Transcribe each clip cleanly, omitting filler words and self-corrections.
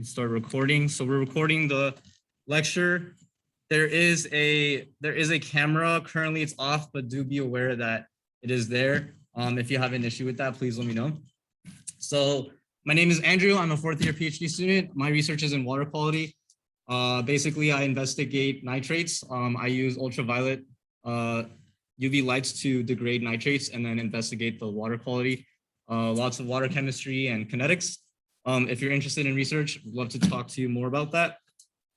me start recording. So we're recording the lecture. There is a camera. Currently it's off, but do be aware that it is there. If you have an issue with that, please let me know. So my name is Andrew. I'm a fourth year PhD student. My research is in water quality. Basically, I investigate nitrates. I use ultraviolet UV lights to degrade nitrates and then investigate the water quality. Lots of water chemistry and kinetics. If you're interested in research, I'd love to talk to you more about that.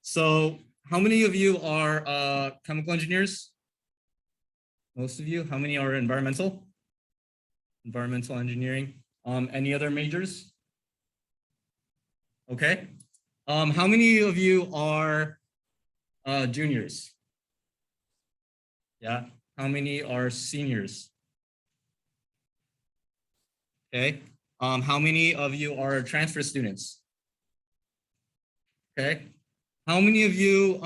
So how many of you are chemical engineers? Most of you. How many are environmental? Environmental engineering. Any other majors? Okay. How many of you are juniors? Yeah. How many are seniors? Okay. How many of you are transfer students? Okay. How many of you,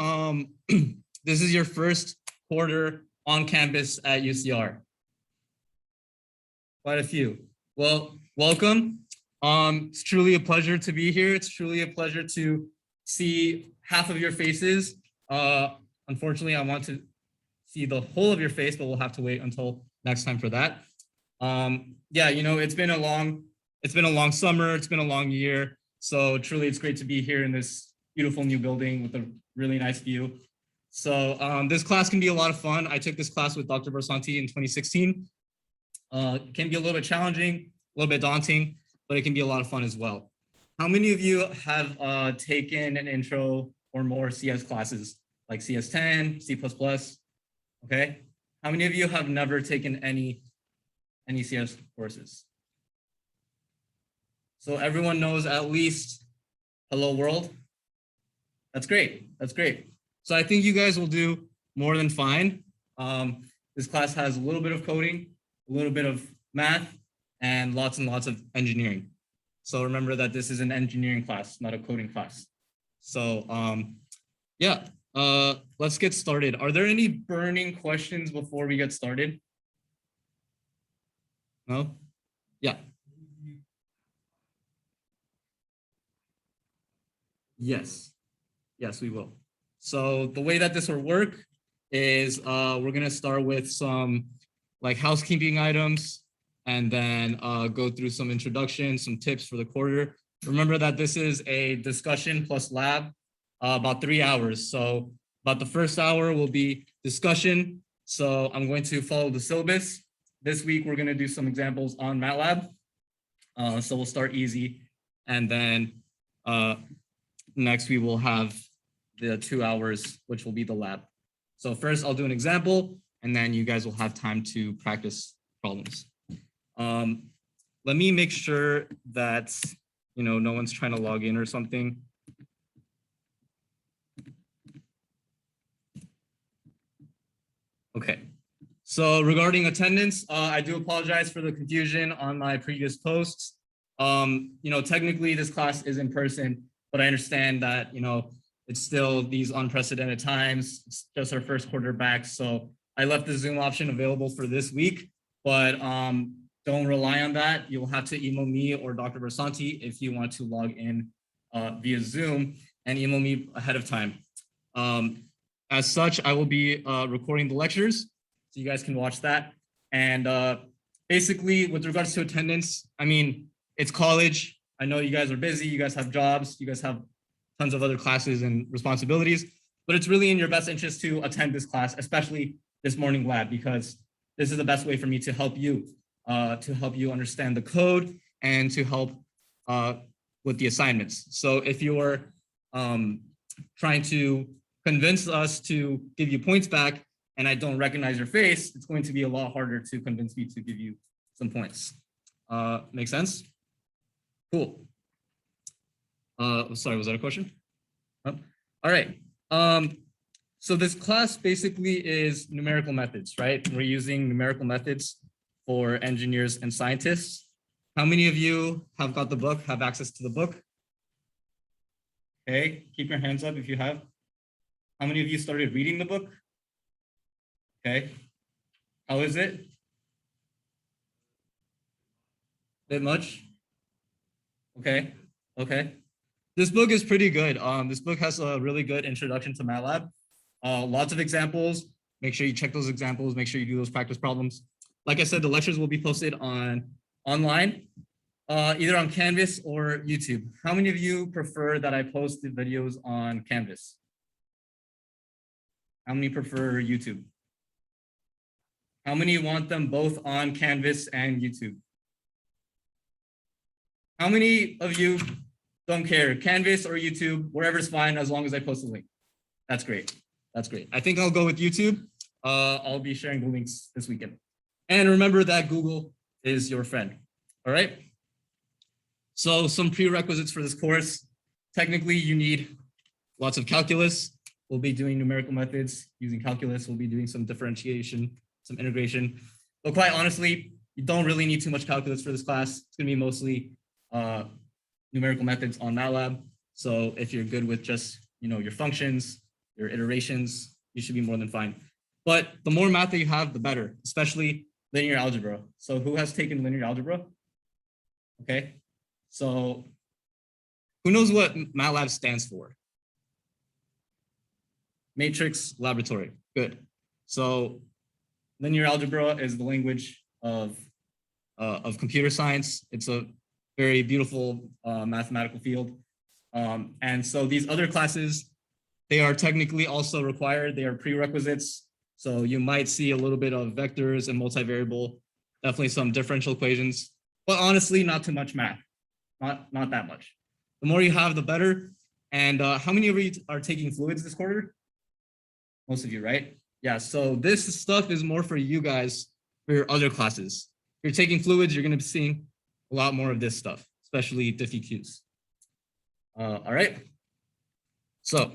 this is your first quarter on campus at UCR? Quite a few. Well, welcome. It's truly a pleasure to be here. It's truly a pleasure to see half of your faces. Unfortunately, I want to see the whole of your face, but we'll have to wait until next time for that. Yeah, you know, it's been a long summer. It's been a long year. So truly, it's great to be here in this beautiful new building with a really nice view. So this class can be a lot of fun. I took this class with Dr. Barsanti in 2016. It can be a little bit challenging, a little bit daunting, but it can be a lot of fun as well. How many of you have taken an intro or more CS classes like CS10, C++? Okay. How many of you have never taken any CS courses? So everyone knows at least Hello World. That's great. That's great. So I think you guys will do more than fine. This class has a little bit of coding, a little bit of math, and lots of engineering. So remember that this is an engineering class, not a coding class. So yeah, let's get started. Are there any burning questions before we get started? No? Yeah. Yes. Yes, we will. So the way that this will work is we're gonna start with some like housekeeping items and then go through some introduction, some tips for the quarter. Remember that this is a discussion plus lab, about 3 hours. So about the first hour will be discussion. So I'm going to follow the syllabus. This week, we're gonna do some examples on MATLAB. So we'll start easy. And then next we will have the 2 hours, which will be the lab. So first I'll do an example and then you guys will have time to practice problems. Let me make sure that, you know, no one's trying to log in or something. Okay, so regarding attendance, I do apologize for the confusion on my previous posts. You know, technically this class is in person, but I understand that, you know, it's still these unprecedented times. It's just our first quarter back. So I left the Zoom option available for this week, but don't rely on that. You'll have to email me or Dr. Barsanti if you want to log in via Zoom and email me ahead of time. As such, I will be recording the lectures so you guys can watch that. And basically with regards to attendance, I mean, it's college. I know you guys are busy, you guys have jobs, you guys have tons of other classes and responsibilities, but it's really in your best interest to attend this class, especially this morning lab, because this is the best way for me to help you understand the code and to help with the assignments. So if you're trying to convince us to give you points back and I don't recognize your face, it's going to be a lot harder to convince me to give you some points. Make sense? Cool. Sorry, was that a question? Oh. All right. So this class basically is numerical methods, right? We're using numerical methods for engineers and scientists. How many of you have got the book, have access to the book? Okay, keep your hands up if you have. How many of you started reading the book? Okay. How is it? Bit much? Okay. Okay. This book is pretty good. This book has a really good introduction to MATLAB. Lots of examples. Make sure you check those examples. Make sure you do those practice problems. Like I said, the lectures will be posted online, either on Canvas or YouTube. How many of you prefer that I post the videos on Canvas? How many prefer YouTube? How many want them both on Canvas and YouTube? How many of you don't care, Canvas or YouTube, wherever's fine as long as I post the link? That's great. That's great. I think I'll go with YouTube. I'll be sharing the links this weekend. And remember that Google is your friend. All right. So some prerequisites for this course. Technically, you need lots of calculus. We'll be doing numerical methods using calculus. We'll be doing some differentiation, some integration. But quite honestly, you don't really need too much calculus for this class. It's going to be mostly numerical methods on MATLAB. So if you're good with just, your functions, your iterations, you should be more than fine. But the more math that you have, the better, especially linear algebra. So who has taken linear algebra? Okay. So who knows what MATLAB stands for? Matrix Laboratory. Good. So linear algebra is the language of computer science. It's a very beautiful mathematical field. And so these other classes, they are technically also required. They are prerequisites. So you might see a little bit of vectors and multivariable, definitely some differential equations, but honestly, not too much math, not that much. The more you have, the better. And how many of you are taking fluids this quarter? Most of you, right? Yeah, so this stuff is more for you guys for your other classes. If you're taking fluids, you're gonna be seeing a lot more of this stuff, especially diffie-Qs. All right, so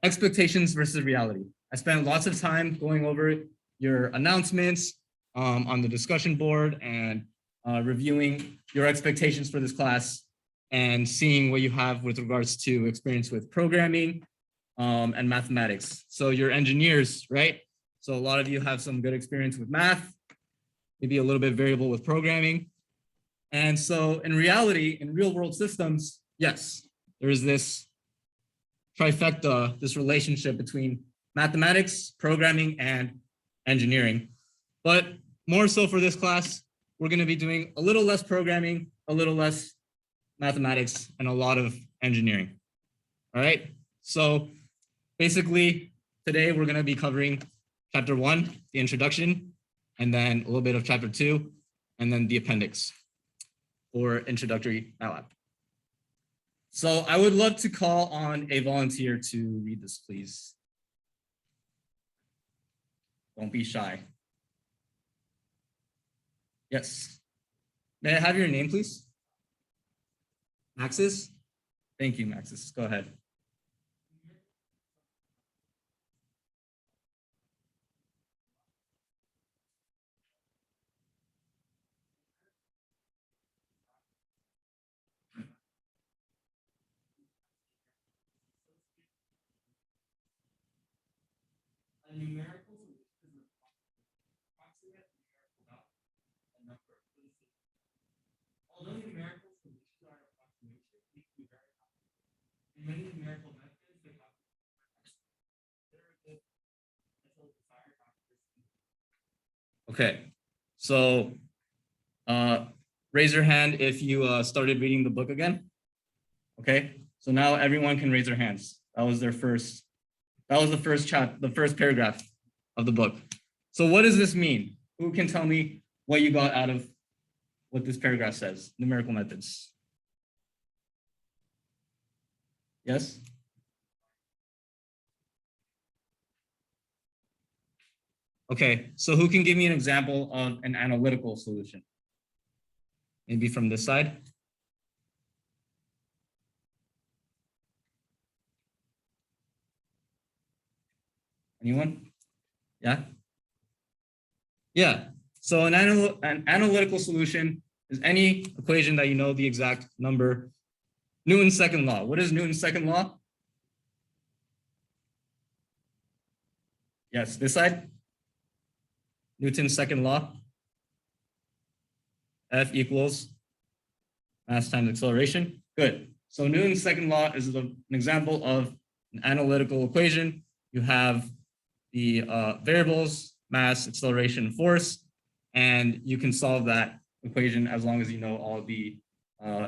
expectations versus reality. I spent lots of time going over your announcements on the discussion board and reviewing your expectations for this class and seeing what you have with regards to experience with programming and mathematics. So you're engineers, right? So a lot of you have some good experience with math, maybe a little bit variable with programming. And so in reality, in real world systems, yes, there is this trifecta, this relationship between mathematics, programming, and engineering. But more so for this class, we're going to be doing a little less programming, a little less mathematics, and a lot of engineering. All right. So basically, today we're going to be covering chapter 1, the introduction, and then a little bit of chapter 2, and then the appendix for introductory MATLAB. So I would love to call on a volunteer to read this, please. Don't be shy. Yes. May I have your name, please? Maxis? Thank you, Maxis. Go ahead. A numerical solution is approximate numerical value, a number of places. Although numerical solutions are an approximation, they can be very complex. In many numerical methods, they have okay, so raise your hand if you started reading the book again. Okay, so now everyone can raise their hands. That was the first the first paragraph of the book. So what does this mean? Who can tell me what you got out of what this paragraph says? Numerical methods. Yes? Okay, so who can give me an example of an analytical solution? Maybe from this side. Anyone? Yeah? Yeah, so an analytical solution is any equation that you know the exact number. Newton's second law. What is Newton's second law? Yes, this side. Newton's second law. F equals mass times acceleration. Good. So Newton's second law is an example of an analytical equation. You have the variables, mass, acceleration, and force, and you can solve that equation as long as you know all the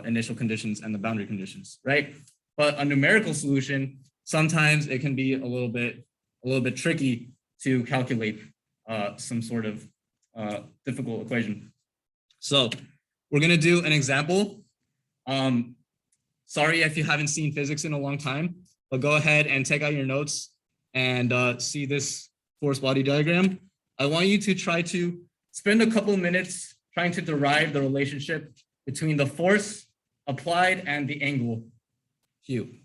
initial conditions and the boundary conditions, right? But a numerical solution, sometimes it can be a little bit tricky to calculate some sort of difficult equation. So we're gonna do an example. Sorry if you haven't seen physics in a long time, but go ahead and take out your notes and see this force body diagram. I want you to try to spend a couple of minutes trying to derive the relationship between the force applied and the angle Q.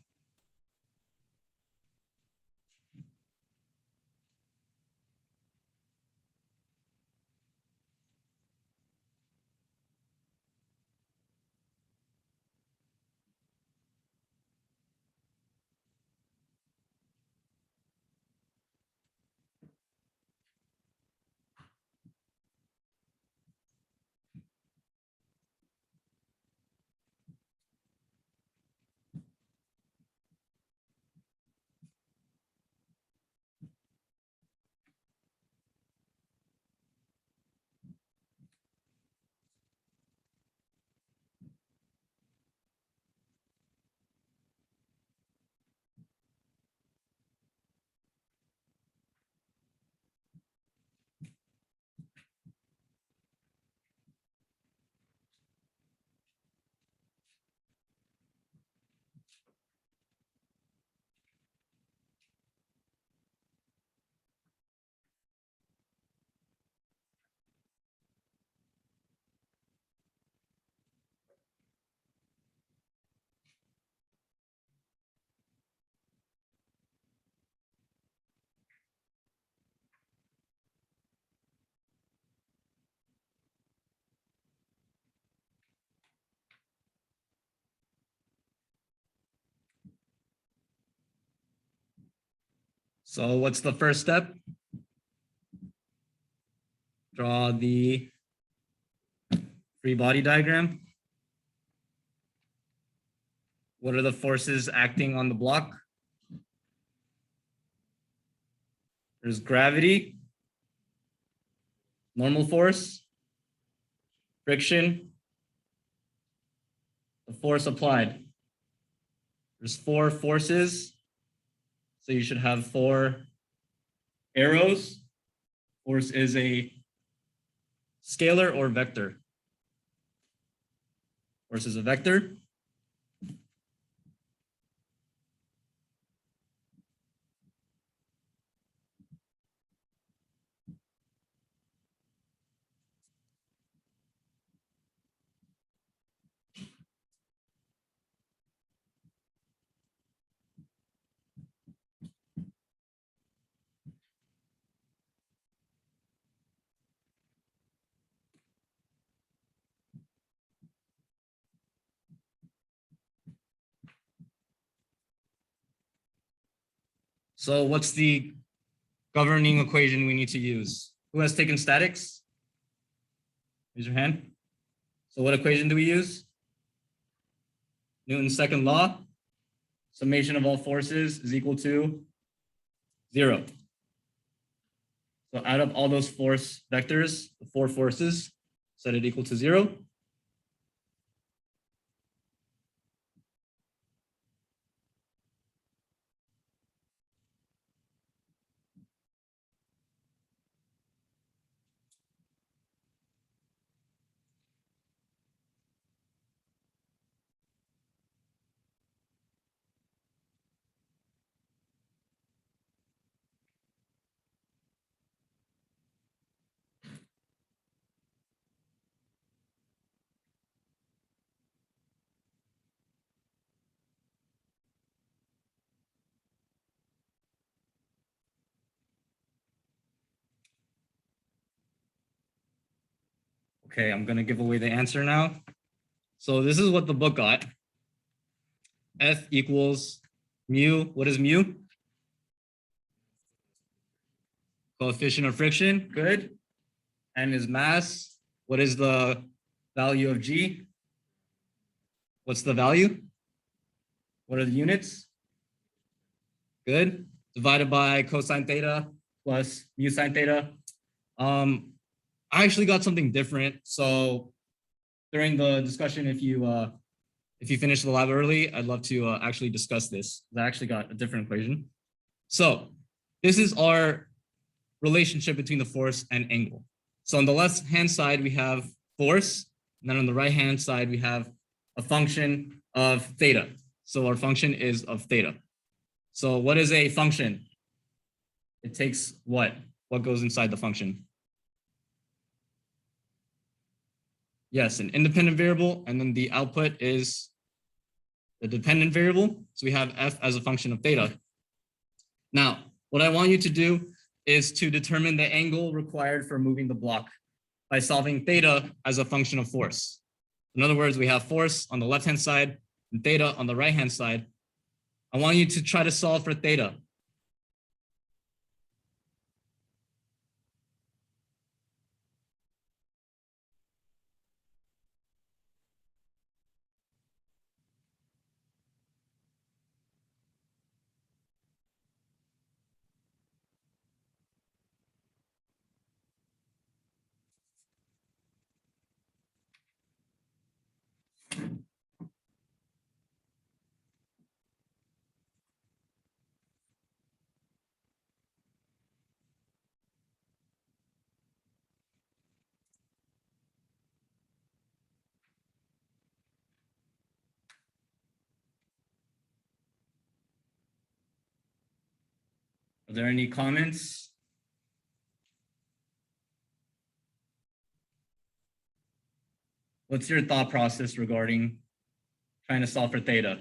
So what's the first step? Draw the free body diagram. What are the forces acting on the block? There's gravity, normal force, friction, the force applied. There's 4 forces. So you should have 4 arrows. Force is a scalar or vector. Force is a vector. So what's the governing equation we need to use? Who has taken statics? Raise your hand. So what equation do we use? Newton's second law. Summation of all forces is equal to 0. So add up all those force vectors, the 4 forces, set it equal to 0. Okay, I'm going to give away the answer now. So this is what the book got. F equals mu. What is mu? Coefficient of friction. Good. And is mass. What is the value of G? What's the value? What are the units? Good. Divided by cosine theta plus mu sine theta. I actually got something different. So during the discussion, if you finish the lab early, I'd love to actually discuss this. I actually got a different equation. So this is our relationship between the force and angle. So on the left-hand side, we have force. And then on the right-hand side, we have a function of theta. So our function is of theta. So what is a function? It takes what? What goes inside the function? Yes, an independent variable, and then the output is the dependent variable. So we have f as a function of theta. Now, what I want you to do is to determine the angle required for moving the block by solving theta as a function of force. In other words, we have force on the left-hand side and theta on the right-hand side. I want you to try to solve for theta. Are there any comments? What's your thought process regarding trying to solve for theta?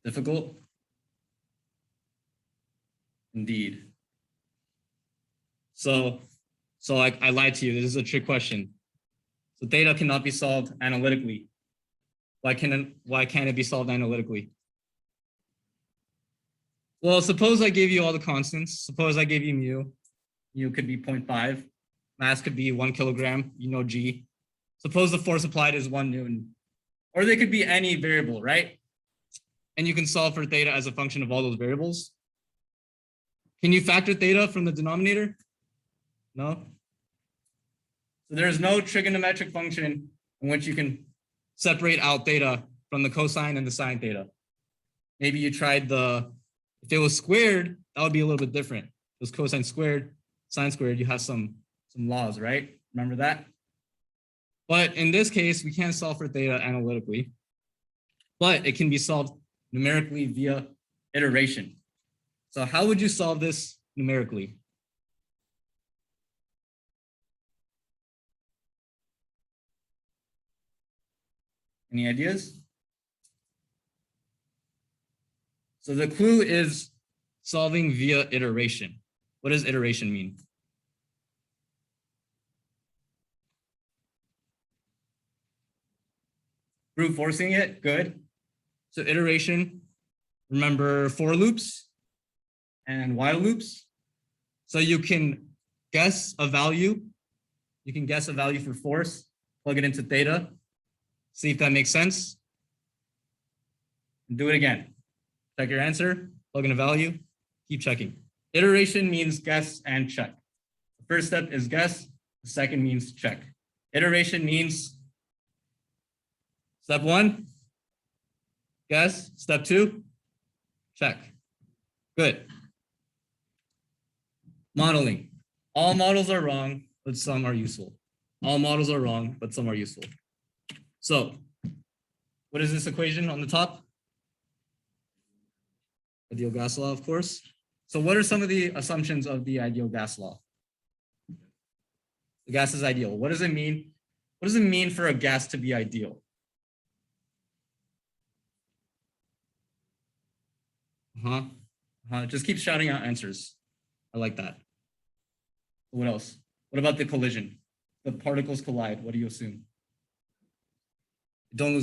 Difficult? Indeed. So I lied to you. This is a trick question. So theta cannot be solved analytically. Why can't it be solved analytically? Well, suppose I gave you all the constants. Suppose I gave you mu. Mu could be 0.5. Mass could be 1 kilogram. You know G. Suppose the force applied is 1 Newton. Or they could be any variable, right? And you can solve for theta as a function of all those variables. Can you factor theta from the denominator? No. So there's no trigonometric function in which you can separate out theta from the cosine and the sine theta. Maybe you tried if it was squared, that would be a little bit different. It was cosine squared, sine squared, you have some laws, right? Remember that? But in this case, we can't solve for theta analytically, but it can be solved numerically via iteration. So how would you solve this numerically? Any ideas? So the clue is solving via iteration. What does iteration mean? Brute forcing it, good. So iteration, remember for loops and while loops. So you can guess a value. You can guess a value for force, plug it into theta, see if that makes sense. And do it again. Check your answer, plug in a value, keep checking. Iteration means guess and check. The first step is guess, the second means check. Iteration means step 1, guess. Step 2, check. Good. Modeling. All models are wrong, but some are useful. All models are wrong, but some are useful. So what is this equation on the top? Ideal gas law, of course. So what are some of the assumptions of the ideal gas law? The gas is ideal. What does it mean? What does it mean for a gas to be ideal? Just keep shouting out answers. I like that. What else? What about the collision? The particles collide. What do you assume? They don't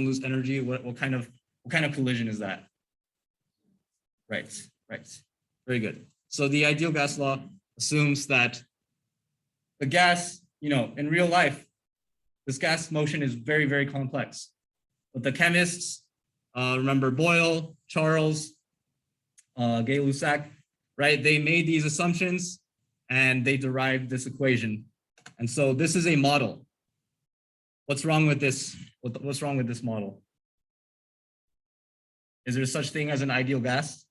lose energy. What kind of collision is that? Right. Very good. So the ideal gas law assumes that the gas, in real life, this gas motion is very, very complex. But the chemists, remember Boyle, Charles, Gay-Lussac, right? They made these assumptions and they derived this equation. And so this is a model. What's wrong with this? What's wrong with this model? Is there such thing as an ideal gas?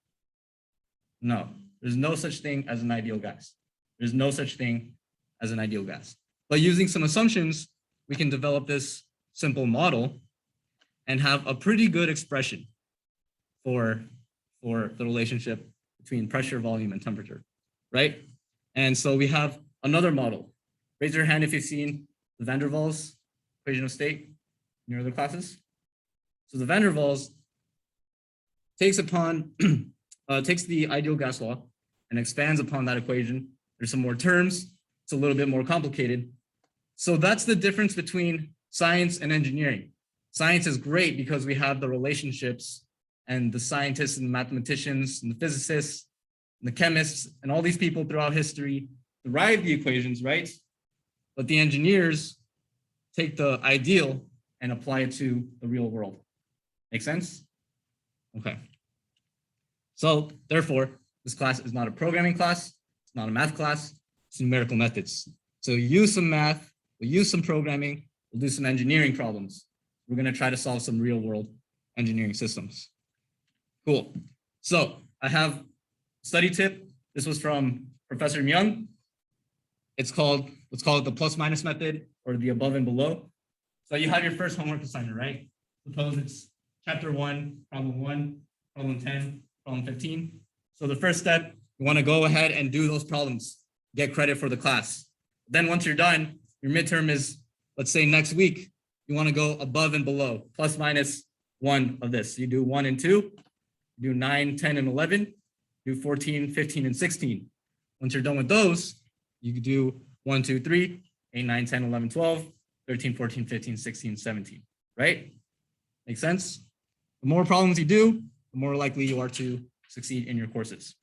No, there's no such thing as an ideal gas. There's no such thing as an ideal gas. But using some assumptions, we can develop this simple model and have a pretty good expression for the relationship between pressure, volume, and temperature, right? And so we have another model. Raise your hand if you've seen the van der Waals equation of state in your other classes. So the van der Waals takes the ideal gas law and expands upon that equation. There's some more terms. It's a little bit more complicated. So that's the difference between science and engineering. Science is great because we have the relationships and the scientists and the mathematicians and the physicists and the chemists and all these people throughout history derive the equations, right? But the engineers take the ideal and apply it to the real world. Make sense? Okay. So therefore, this class is not a programming class. It's not a math class. It's numerical methods. So use some math, we'll use some programming, we'll do some engineering problems. We're going to try to solve some real world engineering systems. Cool. So I have a study tip. This was from Professor Myung. Let's call it the plus minus method or the above and below. So you have your first homework assignment, right? Suppose it's chapter 1, problem 10, problem 15. So the first step, you want to go ahead and do those problems, get credit for the class. Then once you're done, your midterm is, let's say next week, you want to go above and below, plus minus 1 of this. You do 1 and 2, you do 9, 10, and 11, do 14, 15, and 16. Once you're done with those, you can do 1, 2, 3, 8, 9, 10, 11, 12, 13, 14, 15, 16, 17, right? Make sense? The more problems you do, the more likely you are to succeed in your courses.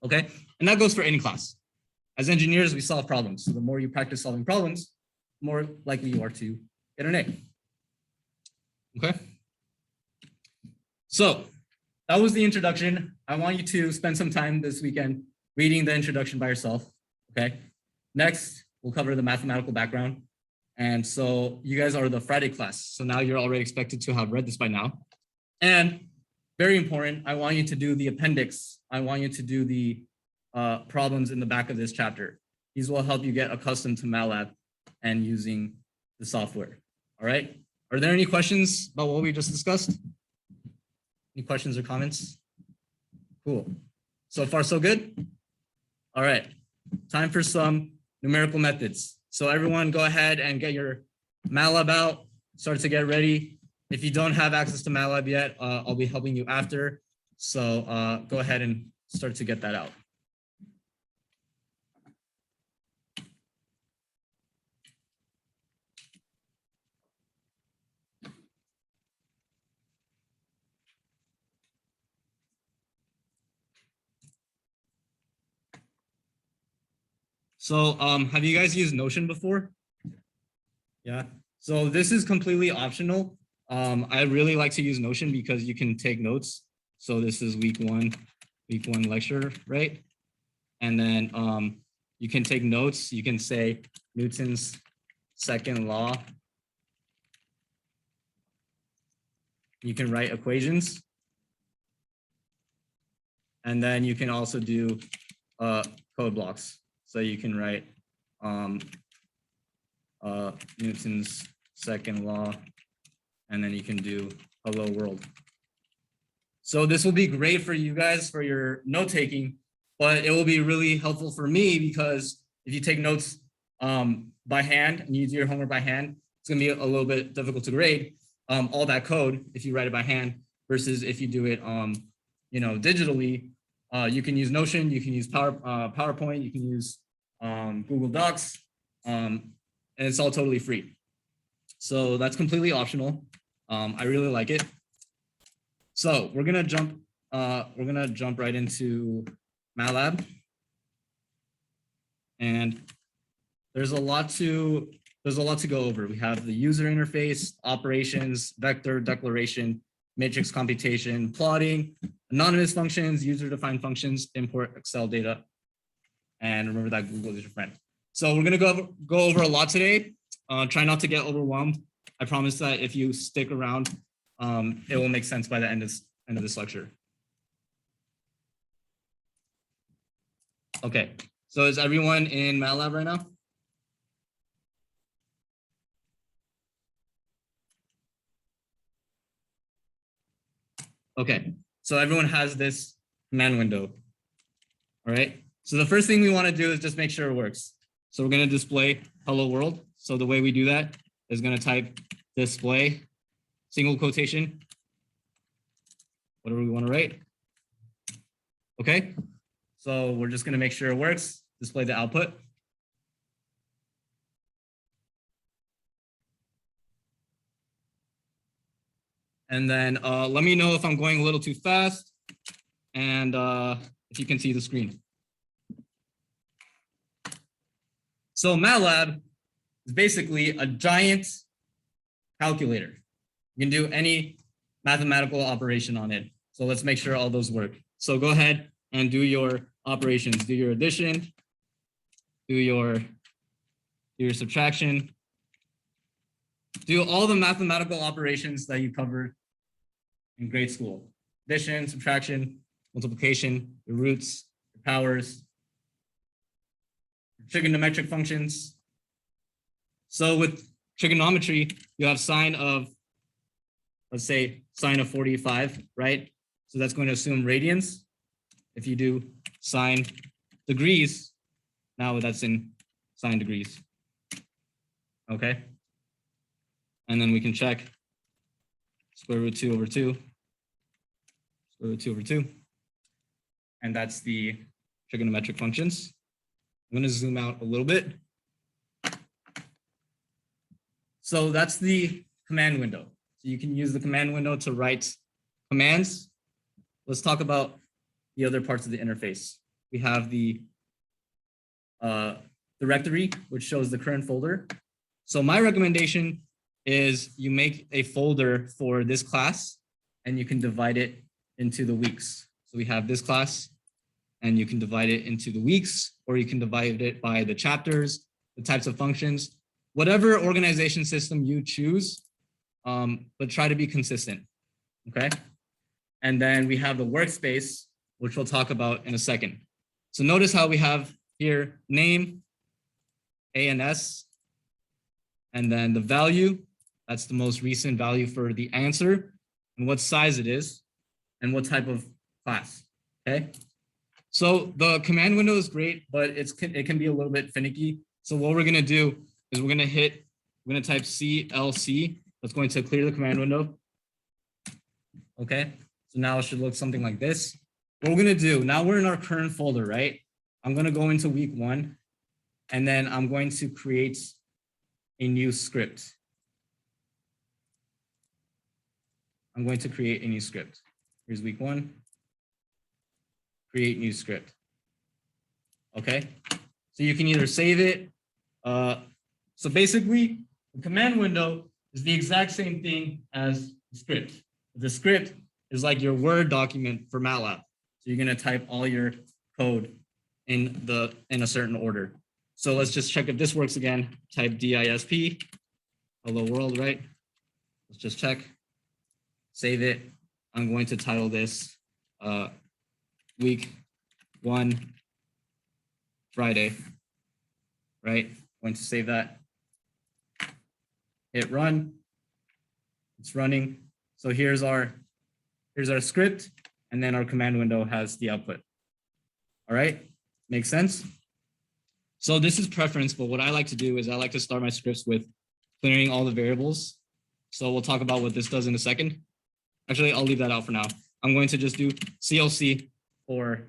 Okay, and that goes for any class. As engineers, we solve problems. So the more you practice solving problems, the more likely you are to get an A. Okay. So that was the introduction. I want you to spend some time this weekend reading the introduction by yourself. Okay. Next, we'll cover the mathematical background. And so you guys are the Friday class. So now you're already expected to have read this by now. And very important, I want you to do the appendix. I want you to do the problems in the back of this chapter. These will help you get accustomed to MATLAB and using the software. All right. Are there any questions about what we just discussed? Any questions or comments? Cool. So far, so good? All right. Time for some numerical methods. So everyone go ahead and get your MATLAB out, start to get ready. If you don't have access to MATLAB yet, I'll be helping you after. So go ahead and start to get that out. So have you guys used Notion before? Yeah. So this is completely optional. I really like to use Notion because you can take notes. So this is week one lecture, right? And then you can take notes. You can say Newton's second law. You can write equations. And then you can also do code blocks. So you can write Newton's second law, and then you can do hello world. So this will be great for you guys for your note taking, but it will be really helpful for me because if you take notes by hand and you do your homework by hand, it's gonna be a little bit difficult to grade all that code if you write it by hand versus if you do it digitally. You can use Notion, you can use PowerPoint, you can use Google Docs, and it's all totally free. So that's completely optional. I really like it. So we're gonna jump right into MATLAB, and there's a lot to there's a lot to go over. We have the user interface, operations, vector declaration, matrix computation, plotting, anonymous functions, user-defined functions, import Excel data, and remember that Google is your friend. So we're gonna go over a lot today. Try not to get overwhelmed. I promise that if you stick around, it will make sense by the end of this lecture. Okay, so is everyone in MATLAB right now? Okay, so everyone has this command window. All right, so the first thing we want to do is just make sure it works. So we're going to display hello world. So the way we do that is going to type display, single quotation, whatever we want to write. Okay, so we're just going to make sure it works, display the output. And then let me know if I'm going a little too fast and if you can see the screen. So MATLAB is basically a giant calculator. You can do any mathematical operation on it. So let's make sure all those work. So go ahead and do your operations. Do your addition, do your subtraction, do all the mathematical operations that you covered in grade school. Addition, subtraction, multiplication, your roots, your powers, trigonometric functions. So with trigonometry, you have sine of, let's say, sine of 45, right? So that's going to assume radians. If you do sine degrees, now that's in sine degrees. Okay. And then we can check square root 2 over 2, square root 2 over 2. And that's the trigonometric functions. I'm going to zoom out a little bit. So that's the command window. So you can use the command window to write commands. Let's talk about the other parts of the interface. We have the directory, which shows the current folder. So my recommendation is you make a folder for this class and you can divide it into the weeks. So we have this class and you can divide it into the weeks, or you can divide it by the chapters, the types of functions, whatever organization system you choose, but try to be consistent, okay? And then we have the workspace, which we'll talk about in a second. So notice how we have here name, ANS, and then the value, that's the most recent value for the answer, and what size it is, and what type of class, okay? So the command window is great, but it can be a little bit finicky. So what we're gonna do is we're gonna type CLC. That's going to clear the command window. Okay, so now it should look something like this. What we're gonna do, now we're in our current folder, right? I'm gonna go into week 1, and then I'm going to create a new script. I'm going to create a new script. Here's week 1. Create new script. Okay, so you can either save it. So basically, the command window is the exact same thing as the script. The script is like your Word document for MATLAB. So you're gonna type all your code in a certain order. So let's just check if this works again. Type DISP, hello world, right? Let's just check. Save it. I'm going to title this week 1 Friday, right? Going to save that. Hit run. It's running. So here's our script, and then our command window has the output. All right, makes sense? So this is preference, but what I like to do is I like to start my scripts with clearing all the variables. So we'll talk about what this does in a second. Actually, I'll leave that out for now. I'm going to just do CLC for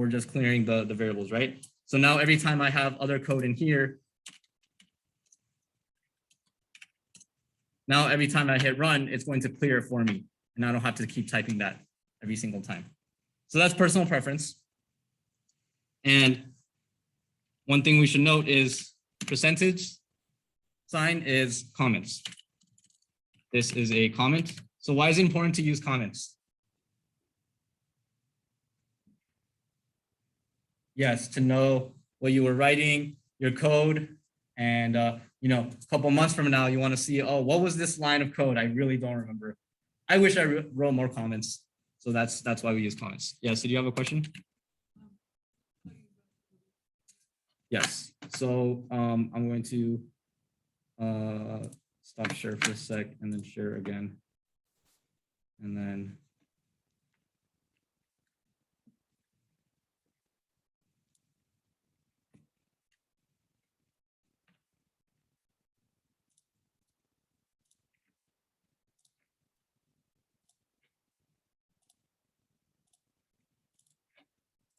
just clearing the variables, right? So now every time I have other code in here, now every time I hit run, it's going to clear it for me, and I don't have to keep typing that every single time. So that's personal preference. And one thing we should note is percentage sign is comments. This is a comment. So why is it important to use comments? Yes, to know what you were writing, your code, and you know, a couple months from now, you want to see, oh, what was this line of code? I really don't remember. I wish I wrote more comments. So that's why we use comments. Yes, did you have a question? Yes. So I'm going to stop share for a sec and then share again. And then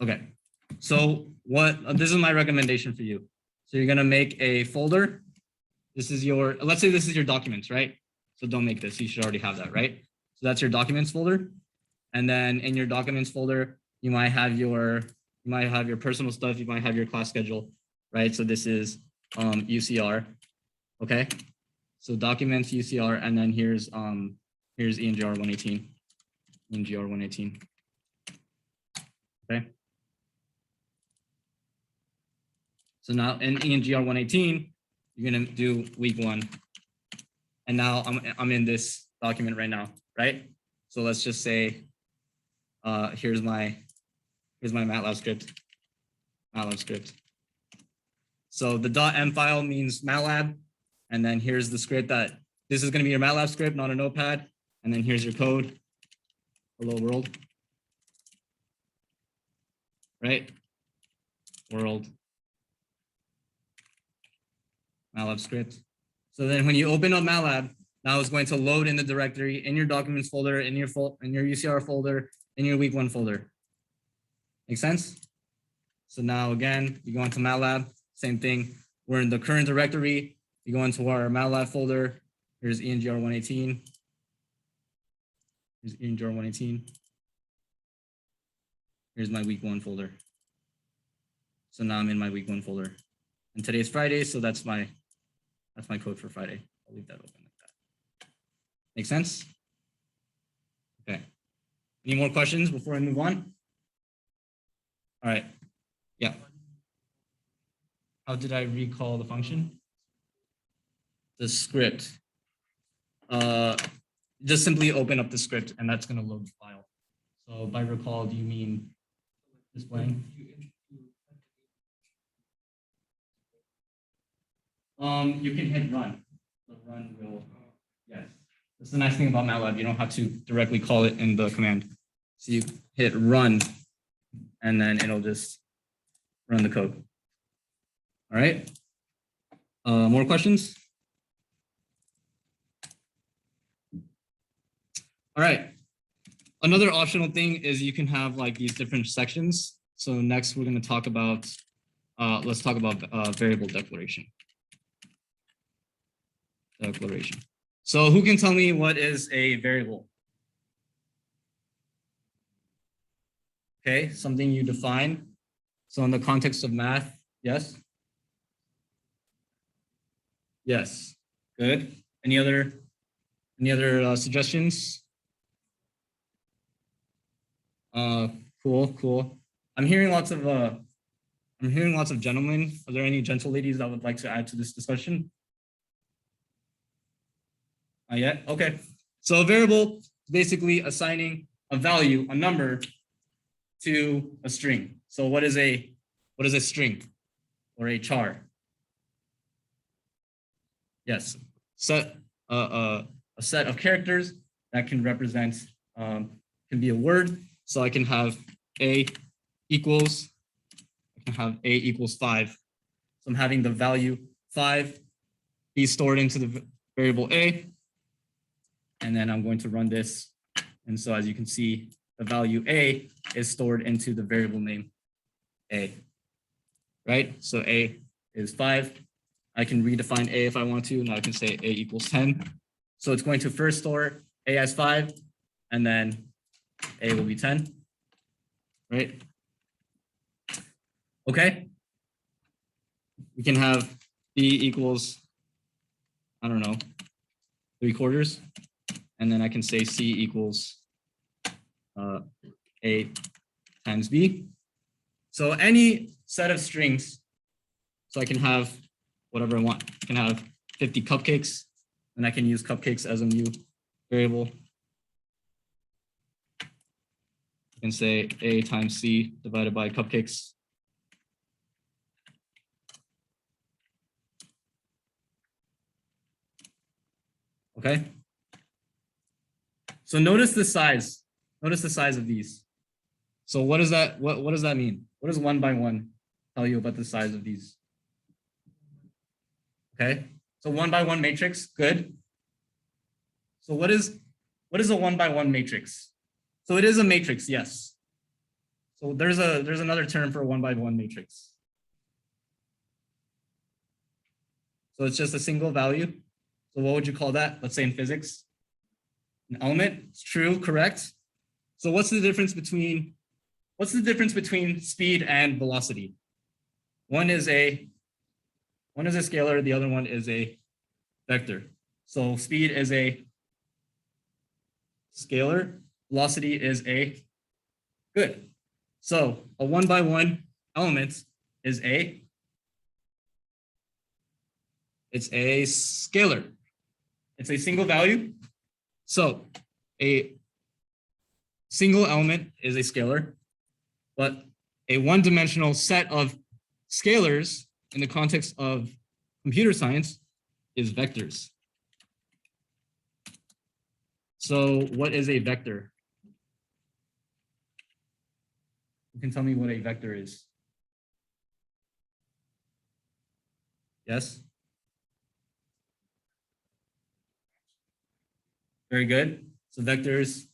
okay. So this is my recommendation for you. So you're gonna make a folder. This is your, let's say this is your documents, right? So don't make this, you should already have that, right? So that's your documents folder. And then in your documents folder, you might have your personal stuff, you might have your class schedule, right? So this is UCR, okay? So documents UCR, and then here's ENGR 118, ENGR 118, okay? So now in ENGR 118, you're gonna do week 1. And now I'm in this document right now, right? So let's just say, here's my MATLAB script. So the .m file means MATLAB. And then here's the script that this is gonna be your MATLAB script, not a notepad. And then here's your code, hello world, right? World. MATLAB script. So then when you open up MATLAB, now it's going to load in the directory in your documents folder, in your UCR folder, in your week 1 folder. Make sense? So now again, you go into MATLAB, same thing. We're in the current directory. You go into our MATLAB folder. Here's ENGR 118. Here's ENGR 118. Here's my week 1 folder. So now I'm in my week 1 folder. And today's Friday, so that's my code for Friday. I'll leave that open like that. Make sense? Okay. Any more questions before I move on? All right. Yeah. How did I recall the function? The script. Just simply open up the script and that's going to load the file. So by recall, do you mean displaying? You can hit run. The run will, yes. That's the nice thing about MATLAB. You don't have to directly call it in the command. So you hit run and then it'll just run the code. All right. More questions? All right. Another optional thing is you can have like these different sections. So next we're going to talk about, let's talk about variable declaration. So who can tell me what is a variable? Okay, something you define. So in the context of math, yes? Yes, good. Any other suggestions? Cool. I'm hearing lots of gentlemen. Are there any gentle ladies that would like to add to this discussion? Not yet? Okay. So a variable is basically assigning a value, a number, to a string. So what is a string or a char? Yes, a set of characters that can represent, can be a word. So I can have a equals 5. So I'm having the value 5 be stored into the variable a. And then I'm going to run this. And so as you can see, the value a is stored into the variable name a, right? So a is 5. I can redefine a if I want to. Now I can say a equals 10. So it's going to first store a as 5, and then a will be 10, right? Okay. We can have b equals I don't know, 3/4. And then I can say C equals A times B. So any set of strings, so I can have whatever I want. I can have 50 cupcakes, and I can use cupcakes as a new variable. I can say A times C divided by cupcakes. Okay. So notice the size. Notice the size of these. So what does that what does that mean? What does 1 by 1 tell you about the size of these? Okay. So 1 by 1 matrix, good. So what is a 1 by 1 matrix? So it is a matrix, yes. So there's another term for a 1 by 1 matrix. So it's just a single value. So what would you call that? Let's say in physics, an element. It's true, correct. So what's the difference between speed and velocity? One is a scalar, the other one is a vector. So speed is a scalar, velocity is a good. So a 1 by 1 element is it's a scalar. It's a single value. So a single element is a scalar, but a one-dimensional set of scalars in the context of computer science is vectors. So what is a vector? You can tell me what a vector is. Yes? Very good. So vectors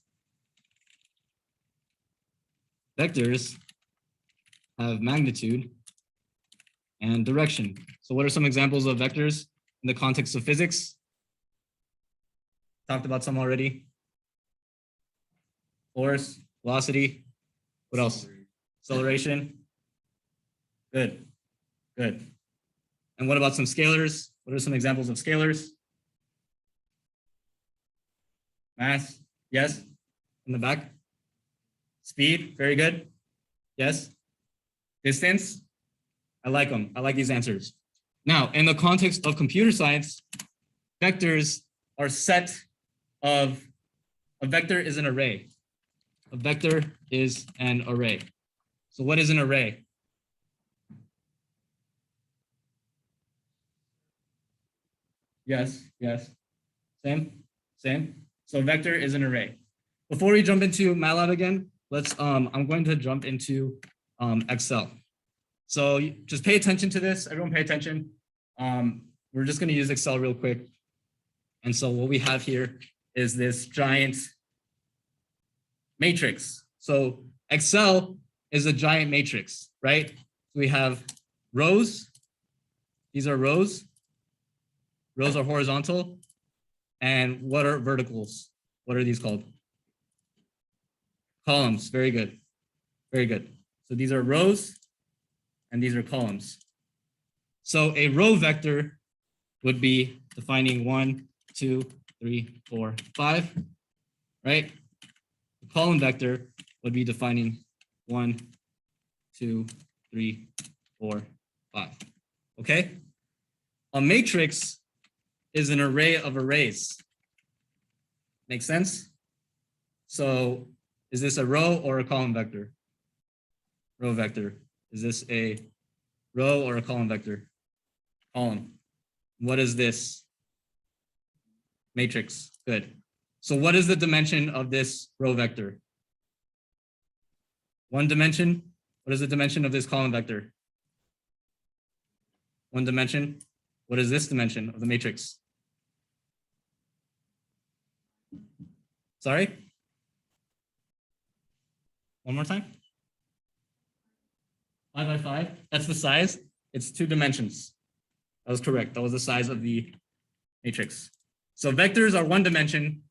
have magnitude and direction. So what are some examples of vectors in the context of physics? Talked about some already. Force, velocity. What else? Acceleration. Good. Good. And what about some scalars? What are some examples of scalars? Mass. Yes. In the back. Speed. Very good. Yes. Distance. I like them. I like these answers. Now, in the context of computer science, vectors are set of, a vector is an array. A vector is an array. So what is an array? Yes, yes. Same. So vector is an array. Before we jump into MATLAB again, I'm going to jump into Excel. So just pay attention to this. Everyone pay attention. We're just going to use Excel real quick. And so what we have here is this giant matrix. So Excel is a giant matrix, right? We have rows. These are rows. Rows are horizontal. And what are verticals? What are these called? Columns. Very good. Very good. So these are rows and these are columns. So a row vector would be defining 1, 2, 3, 4, 5, right? The column vector would be defining 1, 2, 3, 4, 5. Okay? A matrix is an array of arrays. Make sense? So is this a row or a column vector? Row vector. Is this a row or a column vector? Column. What is this? Matrix. Good. So what is the dimension of this row vector? 1 dimension. What is the dimension of this column vector? 1 dimension. What is this dimension of the matrix? Sorry? One more time. 5 by 5. That's the size. It's 2 dimensions. That was correct. That was the size of the matrix. So vectors are 1 dimension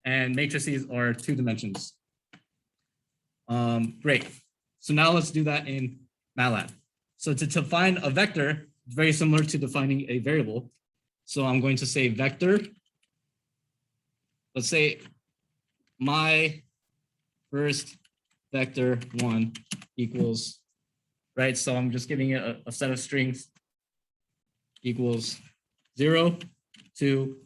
and matrices are 2 dimensions. Great. So now let's do that in MATLAB. So to define a vector, it's very similar to defining a variable. So I'm going to say vector. Let's say my first vector 1 equals, right? So I'm just giving it a set of strings equals 0, 2.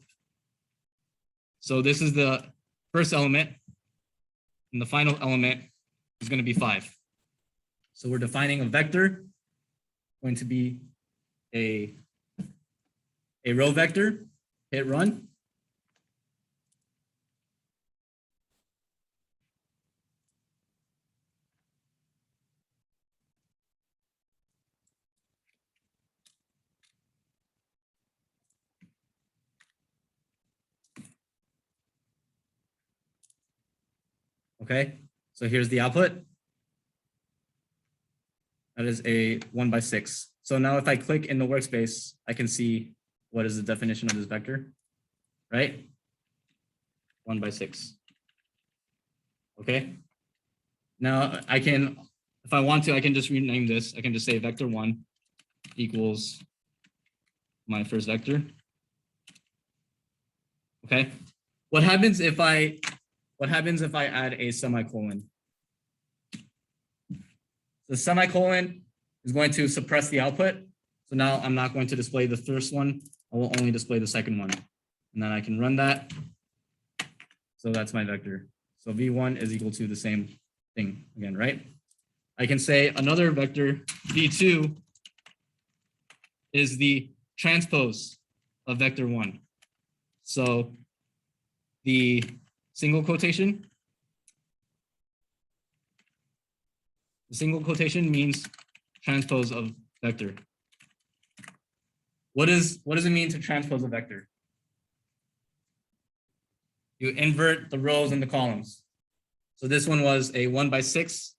So this is the first element, and the final element is going to be 5. So we're defining a vector, going to be a row vector. Hit run. Okay, so here's the output. That is a 1 by 6. So now if I click in the workspace, I can see what is the definition of this vector, right? 1 by 6. Okay. Now I can, if I want to, I can just rename this. I can just say vector 1 equals my first vector. Okay. What happens if I add a semicolon? The semicolon is going to suppress the output. So now I'm not going to display the first one. I will only display the second one. And then I can run that. So that's my vector. So v1 is equal to the same thing again, right? I can say another vector, v2, is the transpose of vector 1. So the single quotation, means transpose of vector. What does it mean to transpose a vector? You invert the rows and the columns. So this one was a 1 by 6.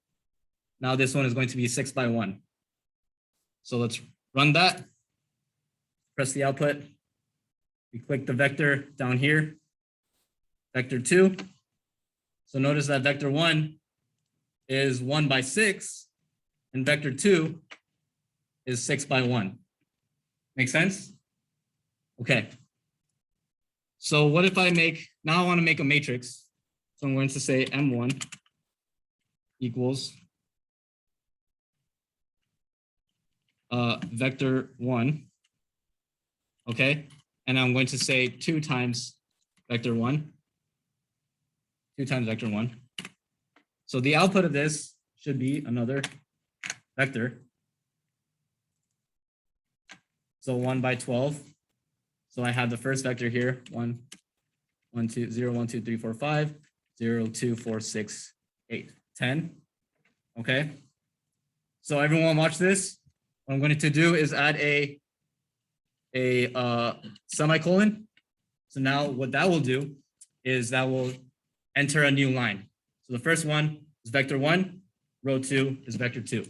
Now this one is going to be 6 by 1. So let's run that. Press the output. We click the vector down here, vector 2. So notice that vector 1 is 1 by 6, and vector 2 is 6 by 1. Make sense? Okay. So what if I now I want to make a matrix. So I'm going to say M1 equals vector 1. Okay. And I'm going to say 2 times vector 1. 2 times vector 1. So the output of this should be another vector. So 1 by 12. So I have the first vector here, 1, 1, 2, 0, 1, 2, 3, 4, 5, 0, 2, 4, 6, 8, 10. Okay. So everyone watch this. What I'm going to do is add a semicolon. So now what that will do is that will enter a new line. So the first one is vector 1, row 2 is vector 2.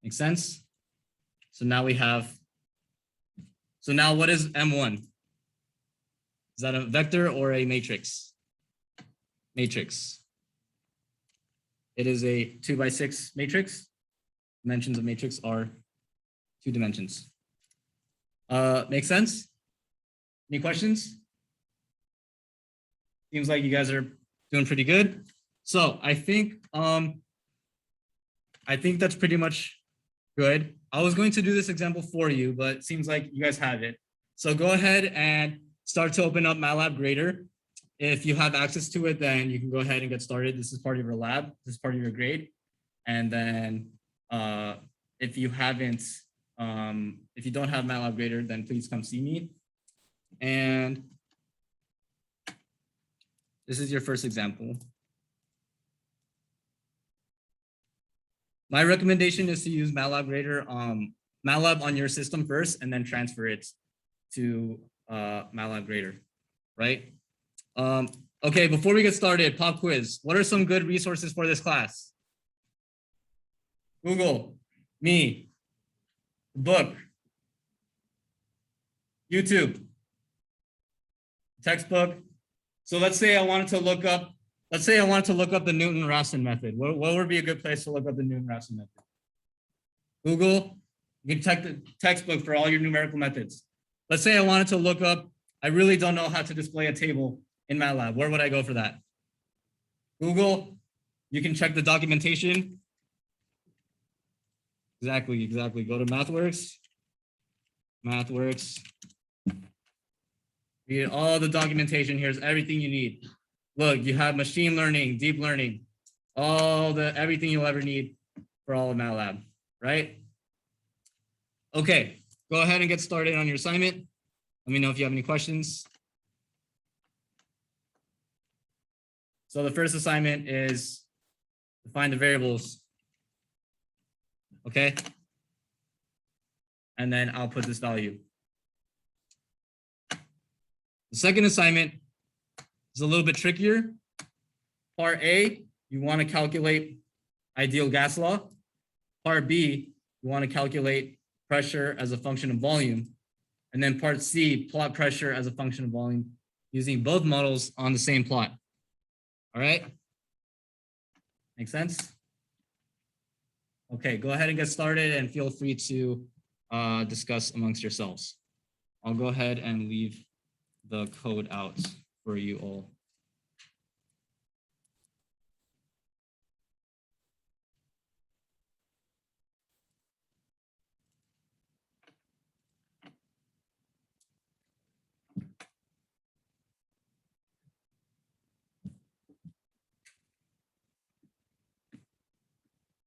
Make sense? So now we have, so now what is M1? Is that a vector or a matrix? Matrix. It is a 2 by 6 matrix. Dimensions of matrix are 2 dimensions. Make sense? Any questions? Seems like you guys are doing pretty good. So I think that's pretty much good. I was going to do this example for you, but it seems like you guys have it. So go ahead and start to open up MATLAB Grader. If you have access to it, then you can go ahead and get started. This is part of your lab. This is part of your grade. And then if you haven't, if you don't have MATLAB Grader, then please come see me. And this is your first example. My recommendation is to use MATLAB Grader, MATLAB on your system first, and then transfer it to MATLAB Grader, right? Okay, before we get started, pop quiz. What are some good resources for this class? Google, me, book, YouTube, textbook. So let's say I wanted to look up the Newton-Raphson method. What would be a good place to look up the Newton-Raphson method? Google. You can check the textbook for all your numerical methods. let's say I wanted to look up, I really don't know how to display a table in MATLAB. Where would I go for that? Google, you can check the documentation. Exactly. Go to MathWorks. Read all the documentation. Here's everything you need. Look, you have machine learning, deep learning, everything you'll ever need for all of MATLAB, right? Okay, go ahead and get started on your assignment. Let me know if you have any questions. So the first assignment is to find the variables. Okay. And then I'll put this value. The second assignment is a little bit trickier. Part A, you want to calculate ideal gas law. Part B, you want to calculate pressure as a function of volume. And then part C, plot pressure as a function of volume using both models on the same plot. All right. Make sense? Okay, go ahead and get started and feel free to discuss amongst yourselves. I'll go ahead and leave the code out for you all.